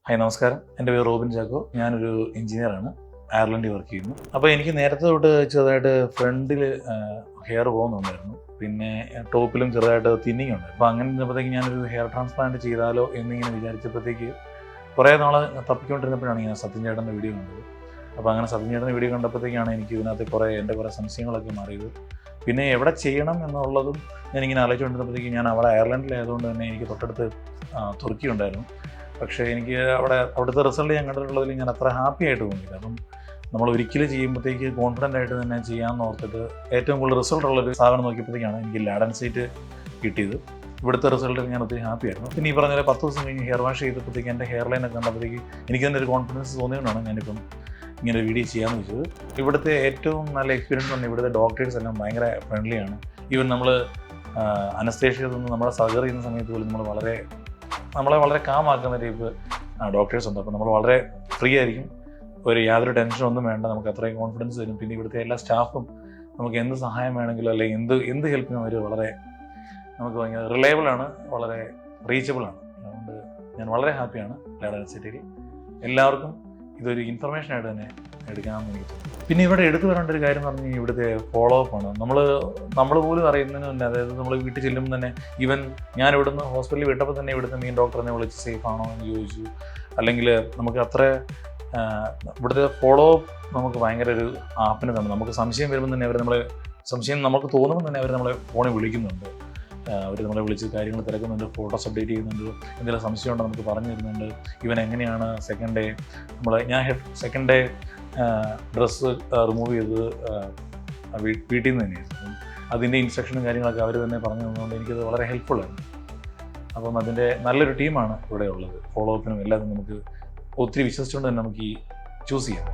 Hi നമസ്കാരം, എൻ്റെ പേര് റോബിൻ ചാക്കോ. ഞാനൊരു എഞ്ചിനീയറാണ്, അയർലൻഡിൽ വർക്ക് ചെയ്യുന്നു. അപ്പോൾ എനിക്ക് നേരത്തെ തൊട്ട് ചെറുതായിട്ട് ഫ്രണ്ടിൽ ഹെയർ പോകുന്നുണ്ടായിരുന്നു, പിന്നെ ടോപ്പിലും ചെറുതായിട്ട് തിന്നിങ് ഉണ്ട്. അപ്പോൾ അങ്ങനെ ഇരുന്നപ്പോഴത്തേക്ക് ഞാനൊരു ഹെയർ ട്രാൻസ്പ്ലാന്റ് ചെയ്താലോ എന്നിങ്ങനെ വിചാരിച്ചപ്പോഴത്തേക്ക് കുറേ നാൾ തപ്പിക്കൊണ്ടിരുന്നപ്പോഴാണ് ഞാൻ സത്യൻ ചേട്ടൻ്റെ വീഡിയോ കണ്ടത്. അപ്പോൾ അങ്ങനെ സത്യൻ ചേട്ടൻ്റെ വീഡിയോ കണ്ടപ്പോഴത്തേക്കാണ് എനിക്ക് ഇതിനകത്ത് എൻ്റെ കുറേ സംശയങ്ങളൊക്കെ മാറിയത്. പിന്നെ എവിടെ ചെയ്യണം എന്നുള്ളതും ഞാനിങ്ങനെ ആലോചിച്ചുകൊണ്ടിരുന്നപ്പോഴത്തേക്ക് ഞാൻ അവിടെ അയർലൻഡിലായതുകൊണ്ട് തന്നെ എനിക്ക് തൊട്ടടുത്ത് തുർക്കി ഉണ്ടായിരുന്നു. പക്ഷേ എനിക്ക് അവിടുത്തെ റിസൾട്ട് ഞാൻ കണ്ടിട്ടുള്ളതിൽ ഞാൻ അത്ര ഹാപ്പി ആയിട്ട് തോന്നിയില്ല. അപ്പം നമ്മൾ ഒരിക്കലും ചെയ്യുമ്പോഴത്തേക്ക് കോൺഫിഡൻ്റ് ആയിട്ട് തന്നെ ചെയ്യാമെന്ന് ഓർത്തിട്ട് ഏറ്റവും കൂടുതൽ റിസൾട്ട് ഉള്ളൊരു സാധനം നോക്കിയപ്പോഴത്തേക്കാണ് എനിക്ക് ലാഡൻ സൈറ്റ് കിട്ടിയത്. ഇവിടുത്തെ റിസൾട്ടിൽ ഞാൻ ഒത്തിരി ഹാപ്പി ആയിരുന്നു. പിന്നെ ഈ പറഞ്ഞ പോലെ 10 ദിവസം കഴിഞ്ഞ് ഹെയർ വാഷ് ചെയ്തപ്പോഴത്തേക്ക് എൻ്റെ ഹെയർ ലൈനൊക്കെ കണ്ടപ്പോഴത്തേക്ക് എനിക്ക് തന്നെ ഒരു കോൺഫിഡൻസ് തോന്നിയതുകൊണ്ടാണ് ഞാനിപ്പം ഇങ്ങനെ വീഡിയോ ചെയ്യാമെന്ന് വെച്ചത്. ഇവിടുത്തെ ഏറ്റവും നല്ല എക്സ്പീരിയൻസ് പറഞ്ഞാൽ ഇവിടുത്തെ ഡോക്ടേഴ്സ് എല്ലാം ഭയങ്കര ഫ്രണ്ട്ലിയാണ്. ഈവൻ നമ്മൾ അനസ്തേഷ്യ നിന്ന് നമ്മളെ സർജറി ചെയ്യുന്ന സമയത്ത് പോലും നമ്മളെ വളരെ കാമാക്കുന്ന ടൈപ്പ് ഡോക്ടേഴ്സ് ഉണ്ട്. അപ്പോൾ നമ്മൾ വളരെ ഫ്രീ ആയിരിക്കും, യാതൊരു ടെൻഷനൊന്നും വേണ്ട, നമുക്ക് അത്രയും കോൺഫിഡൻസ് തരും. പിന്നെ ഇവിടുത്തെ എല്ലാ സ്റ്റാഫും നമുക്ക് എന്ത് സഹായം വേണമെങ്കിലും അല്ലെങ്കിൽ എന്ത് ഹെൽപ്പിനും അവർ നമുക്ക് ഭയങ്കര റിലയബിളാണ്, വളരെ റീച്ചബിളാണ്. അതുകൊണ്ട് ഞാൻ വളരെ ഹാപ്പിയാണ് ലാഡൻ സിറ്റിയിൽ. എല്ലാവർക്കും ഇതൊരു ഇൻഫർമേഷനായിട്ട് തന്നെ എടുക്കാമെന്ന് എനിക്ക് തോന്നുന്നു. പിന്നെ ഇവിടെ എടുത്തു വരേണ്ട ഒരു കാര്യം എന്ന് പറഞ്ഞാൽ ഇവിടുത്തെ ഫോളോ അപ്പ് ആണ്. നമ്മൾ പോലും അറിയുന്നതിന് തന്നെ, അതായത് നമ്മൾ വീട്ടിൽ ചെല്ലുമ്പോൾ തന്നെ, ഈവൻ ഞാൻ ഇവിടുന്ന് ഹോസ്പിറ്റലിൽ വിട്ടപ്പോൾ തന്നെ ഇവിടുത്തെ മെയിൻ ഡോക്ടറിനെ വിളിച്ച് സേഫ് ആണോ എന്ന് ചോദിച്ചു. അല്ലെങ്കിൽ നമുക്ക് ഇവിടുത്തെ ഫോളോ അപ്പ് നമുക്ക് ഭയങ്കര ഒരു ആപ്പിന് തന്നെ, നമുക്ക് സംശയം വരുമ്പോൾ തന്നെ സംശയം നമുക്ക് തോന്നുമ്പോൾ തന്നെ അവർ നമ്മളെ ഫോണിൽ വിളിക്കുന്നുണ്ട്. അവർ നമ്മളെ വിളിച്ച് കാര്യങ്ങൾ തിരക്കുന്നുണ്ട്, ഫോട്ടോസ് അപ്ഡേറ്റ് ചെയ്യുന്നുണ്ട്, എന്തെങ്കിലും സംശയം ഉണ്ടോ നമുക്ക് പറഞ്ഞു തരുന്നുണ്ട്. ഇവൻ എങ്ങനെയാണ് സെക്കൻഡ് ഡേ ഞാൻ സെക്കൻഡ് ഡേ ഡ്രസ്സ് റിമൂവ് ചെയ്ത് വീട്ടിൽ നിന്ന് തന്നെയായിരുന്നു. അതിൻ്റെ ഇൻസ്ട്രക്ഷനും കാര്യങ്ങളൊക്കെ അവർ തന്നെ പറഞ്ഞു തന്നതുകൊണ്ട് എനിക്കത് വളരെ ഹെൽപ്ഫുള്ളാണ്. അപ്പം അതിൻ്റെ നല്ലൊരു ടീമാണ് ഇവിടെ ഉള്ളത്. ഫോളോ അപ്പിനും എല്ലാതും നമുക്ക് ഒത്തിരി വിശ്വസിച്ചുകൊണ്ട് തന്നെ നമുക്ക് ചൂസ് ചെയ്യാം.